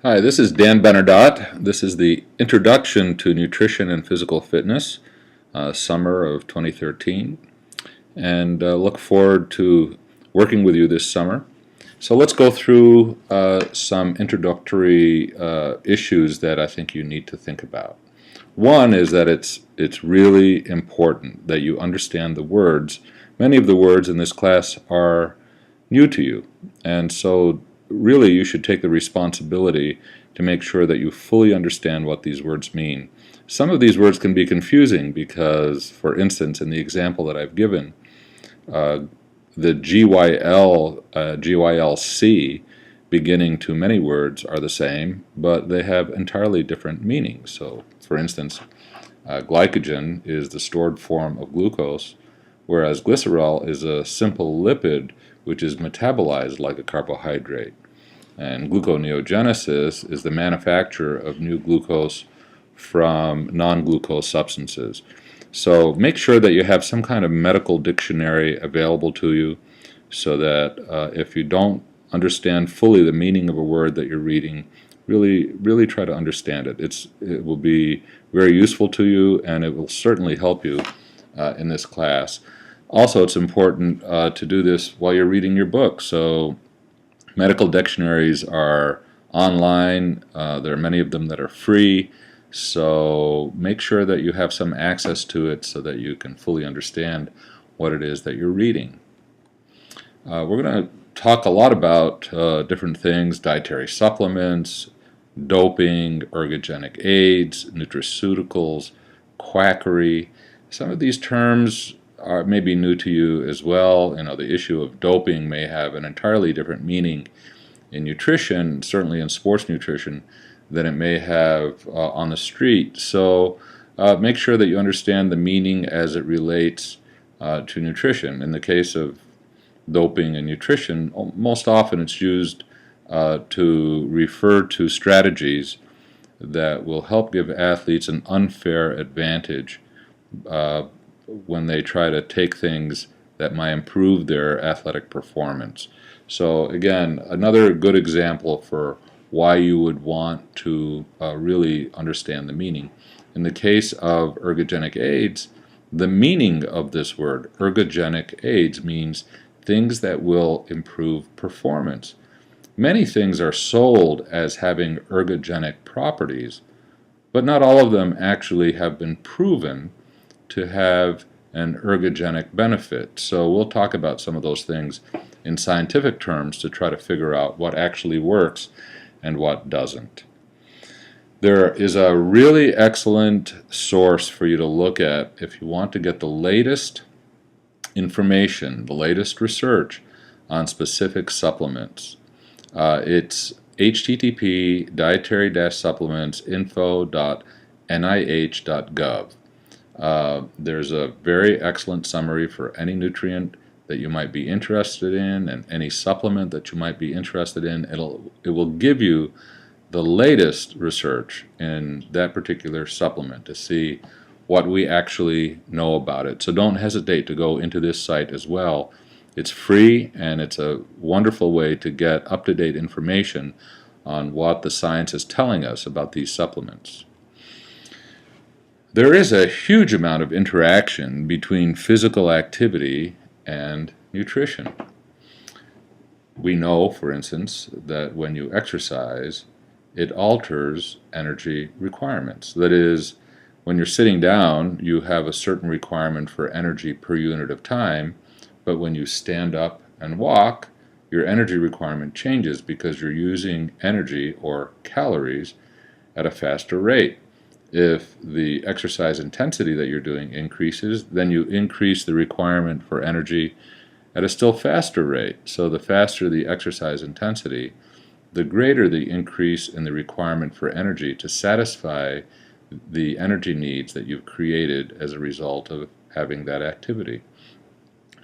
Hi, this is Dan Benardot. This is the Introduction to Nutrition and Physical Fitness, summer of 2013, and look forward to working with you this summer. So let's go through some introductory issues that I think you need to think about. One is that it's really important that you understand the words. Many of the words in this class are new to you, and so really you should take the responsibility to make sure that you fully understand what these words mean. Some of these words can be confusing because, for instance, in the example that I've given, the GYL, GYLC beginning to many words are the same, but they have entirely different meanings. So, for instance, glycogen is the stored form of glucose, whereas glycerol is a simple lipid which is metabolized like a carbohydrate. And gluconeogenesis is the manufacture of new glucose from non-glucose substances. So make sure that you have some kind of medical dictionary available to you so that if you don't understand fully the meaning of a word that you're reading, really try to understand it. It will be very useful to you, and it will certainly help you in this class. Also, it's important to do this while you're reading your book. So medical dictionaries are online. There are many of them that are free. So make sure that you have some access to it so that you can fully understand what it is that you're reading. We're going to talk a lot about different things: dietary supplements, doping, ergogenic aids, nutraceuticals, quackery. Some of these terms may be new to you as well. The issue of doping may have an entirely different meaning in nutrition, certainly in sports nutrition, than it may have on the street. So make sure that you understand the meaning as it relates to nutrition. In the case of doping and nutrition, most often it's used to refer to strategies that will help give athletes an unfair advantage when they try to take things that might improve their athletic performance. So again, another good example for why you would want to really understand the meaning. In the case of ergogenic aids, the meaning of this word, ergogenic aids, means things that will improve performance. Many things are sold as having ergogenic properties, but not all of them actually have been proven to have an ergogenic benefit. So we'll talk about some of those things in scientific terms to try to figure out what actually works and what doesn't. There is a really excellent source for you to look at if you want to get the latest information, the latest research on specific supplements. It's http dietary-supplementsinfo.nih.gov. There's a very excellent summary for any nutrient that you might be interested in and any supplement that you might be interested in. It will give you the latest research in that particular supplement to see what we actually know about it. So don't hesitate to go into this site as well. It's free, and it's a wonderful way to get up-to-date information on what the science is telling us about these supplements. There is a huge amount of interaction between physical activity and nutrition. We know, for instance, that when you exercise, it alters energy requirements. That is, when you're sitting down, you have a certain requirement for energy per unit of time, but when you stand up and walk, your energy requirement changes because you're using energy, or calories, at a faster rate. If the exercise intensity that you're doing increases, then you increase the requirement for energy at a still faster rate. So the faster the exercise intensity, the greater the increase in the requirement for energy to satisfy the energy needs that you've created as a result of having that activity.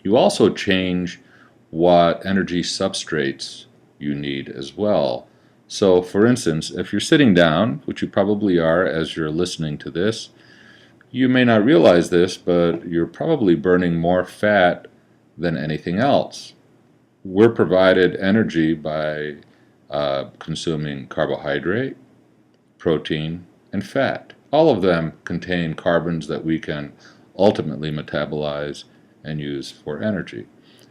You also change what energy substrates you need as well. So, for instance, if you're sitting down, which you probably are as you're listening to this, you may not realize this, but you're probably burning more fat than anything else. We're provided energy by consuming carbohydrate, protein, and fat. All of them contain carbons that we can ultimately metabolize and use for energy.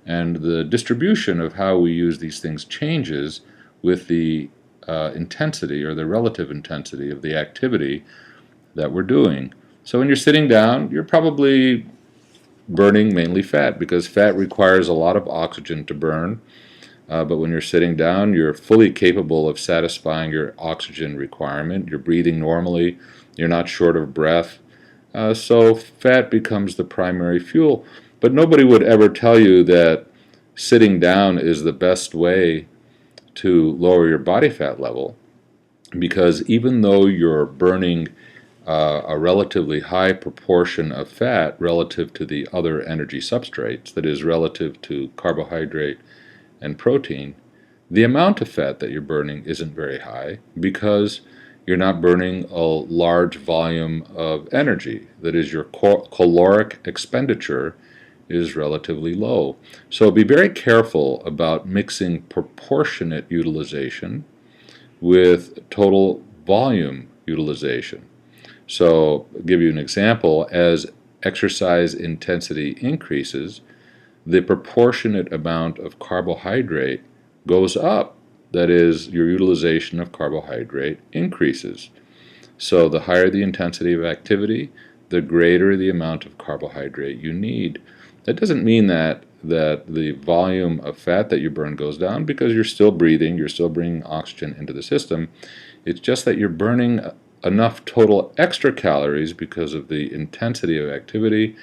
And the distribution of how we use these things changes with the intensity or the relative intensity of the activity that we're doing. So when you're sitting down, you're probably burning mainly fat because fat requires a lot of oxygen to burn. But when you're sitting down, you're fully capable of satisfying your oxygen requirement. You're breathing normally. You're not short of breath. So fat becomes the primary fuel. But nobody would ever tell you that sitting down is the best way to lower your body fat level, because even though you're burning a relatively high proportion of fat relative to the other energy substrates, that is, relative to carbohydrate and protein, the amount of fat that you're burning isn't very high because you're not burning a large volume of energy. That is, your caloric expenditure is relatively low. So be very careful about mixing proportionate utilization with total volume utilization. So I'll give you an example. As exercise intensity increases, the proportionate amount of carbohydrate goes up. That is, your utilization of carbohydrate increases. So the higher the intensity of activity, the greater the amount of carbohydrate you need. That doesn't mean that the volume of fat that you burn goes down, because you're still breathing, you're still bringing oxygen into the system. It's just that you're burning enough total extra calories because of the intensity of activity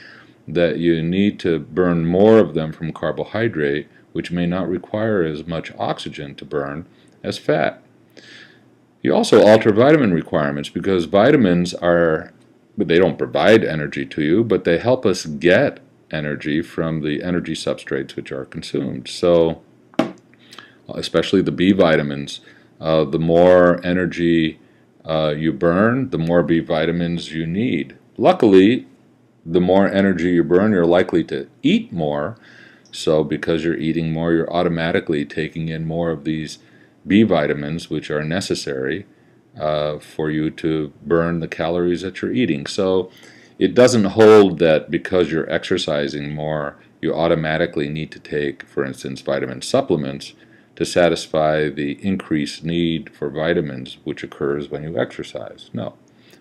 that you need to burn more of them from carbohydrate, which may not require as much oxygen to burn as fat. You also alter vitamin requirements, because vitamins they don't provide energy to you, but they help us get energy from the energy substrates which are consumed. So especially the B vitamins, the more energy you burn, the more B vitamins you need. Luckily, the more energy you burn, you're likely to eat more. So because you're eating more, you're automatically taking in more of these B vitamins, which are necessary for you to burn the calories that you're eating. So it doesn't hold that because you're exercising more, you automatically need to take, for instance, vitamin supplements to satisfy the increased need for vitamins which occurs when you exercise. No,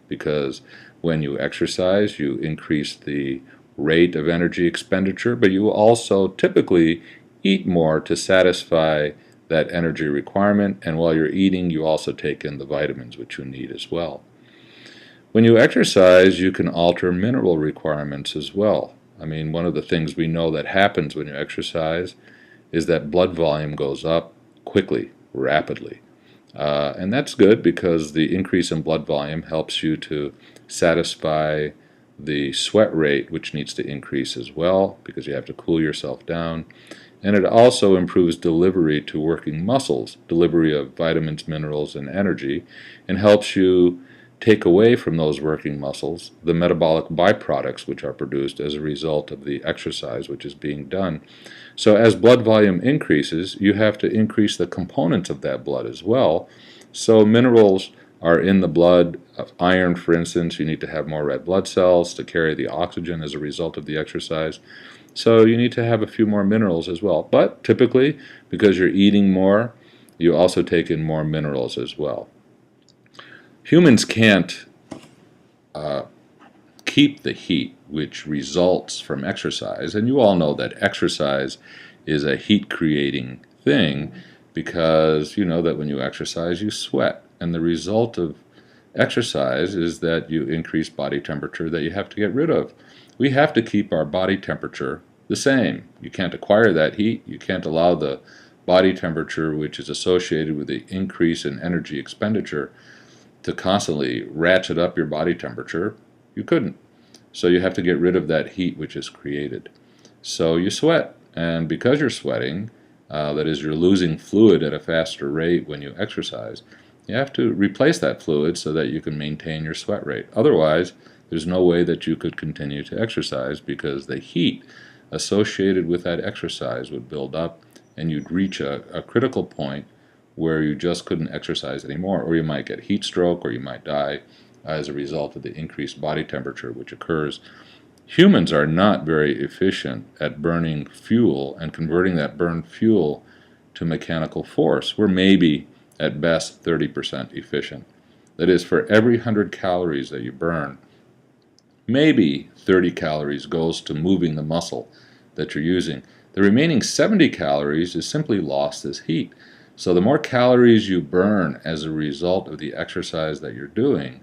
because when you exercise, you increase the rate of energy expenditure, but you also typically eat more to satisfy that energy requirement, and while you're eating, you also take in the vitamins which you need as well. When you exercise, you can alter mineral requirements as well. I mean, one of the things we know that happens when you exercise is that blood volume goes up quickly, rapidly. And that's good because the increase in blood volume helps you to satisfy the sweat rate, which needs to increase as well because you have to cool yourself down. And it also improves delivery to working muscles, delivery of vitamins, minerals, and energy, and helps you take away from those working muscles the metabolic byproducts which are produced as a result of the exercise which is being done. So as blood volume increases, you have to increase the components of that blood as well. So minerals are in the blood. Iron, for instance, you need to have more red blood cells to carry the oxygen as a result of the exercise. So you need to have a few more minerals as well. But typically, because you're eating more, you also take in more minerals as well. Humans can't keep the heat which results from exercise, and you all know that exercise is a heat-creating thing because you know that when you exercise, you sweat, and the result of exercise is that you increase body temperature that you have to get rid of. We have to keep our body temperature the same. You can't acquire that heat. You can't allow the body temperature, which is associated with the increase in energy expenditure, to constantly ratchet up your body temperature. You couldn't. So you have to get rid of that heat which is created. So you sweat, and because you're sweating, that is, you're losing fluid at a faster rate when you exercise, you have to replace that fluid so that you can maintain your sweat rate. Otherwise, there's no way that you could continue to exercise because the heat associated with that exercise would build up, and you'd reach a critical point where you just couldn't exercise anymore, or you might get heat stroke, or you might die as a result of the increased body temperature which occurs. Humans are not very efficient at burning fuel and converting that burned fuel to mechanical force. We're maybe at best 30% efficient. That is, for every 100 calories that you burn, maybe 30 calories goes to moving the muscle that you're using. The remaining 70 calories is simply lost as heat. So the more calories you burn as a result of the exercise that you're doing,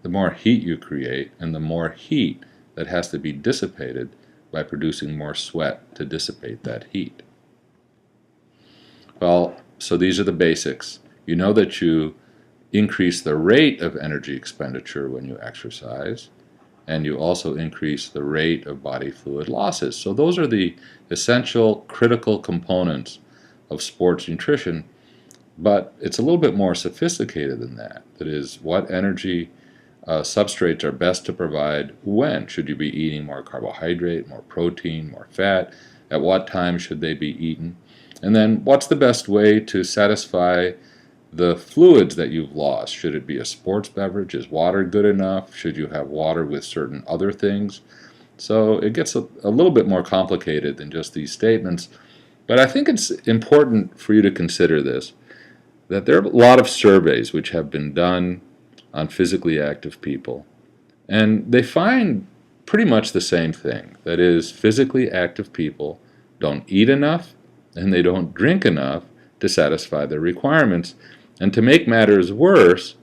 the more heat you create, and the more heat that has to be dissipated by producing more sweat to dissipate that heat. Well, so these are the basics. You know that you increase the rate of energy expenditure when you exercise, and you also increase the rate of body fluid losses. So those are the essential critical components of sports nutrition, but it's a little bit more sophisticated than that. That is, what energy substrates are best to provide when? Should you be eating more carbohydrate, more protein, more fat? At what time should they be eaten? And then what's the best way to satisfy the fluids that you've lost? Should it be a sports beverage? Is water good enough? Should you have water with certain other things? So it gets a little bit more complicated than just these statements. But I think it's important for you to consider this, that there are a lot of surveys which have been done on physically active people, and they find pretty much the same thing. That is, physically active people don't eat enough and they don't drink enough to satisfy their requirements. And to make matters worse,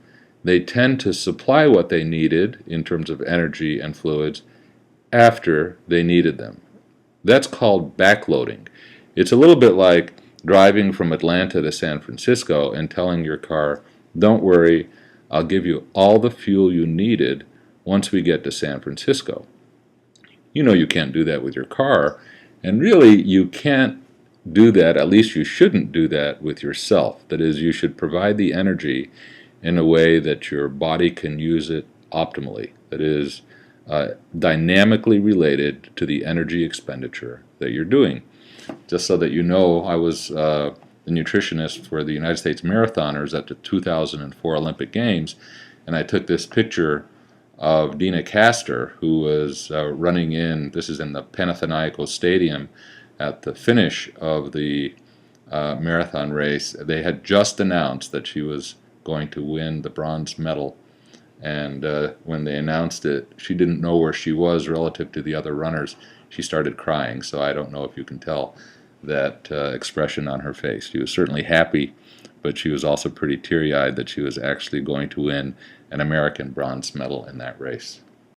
they tend to supply what they needed in terms of energy and fluids after they needed them. That's called backloading. It's a little bit like driving from Atlanta to San Francisco and telling your car, don't worry, I'll give you all the fuel you needed once we get to San Francisco. You know you can't do that with your car, and really you can't do that, at least you shouldn't do that with yourself. That is, you should provide the energy in a way that your body can use it optimally. That is, dynamically related to the energy expenditure that you're doing. Just so that you know, I was the nutritionist for the United States marathoners at the 2004 Olympic Games, and I took this picture of Dina Castor, who was running in, this is in the Panathinaikos Stadium, at the finish of the marathon race. They had just announced that she was going to win the bronze medal, and when they announced it, she didn't know where she was relative to the other runners. She started crying, so I don't know if you can tell that expression on her face. She was certainly happy, but she was also pretty teary-eyed that she was actually going to win an American bronze medal in that race.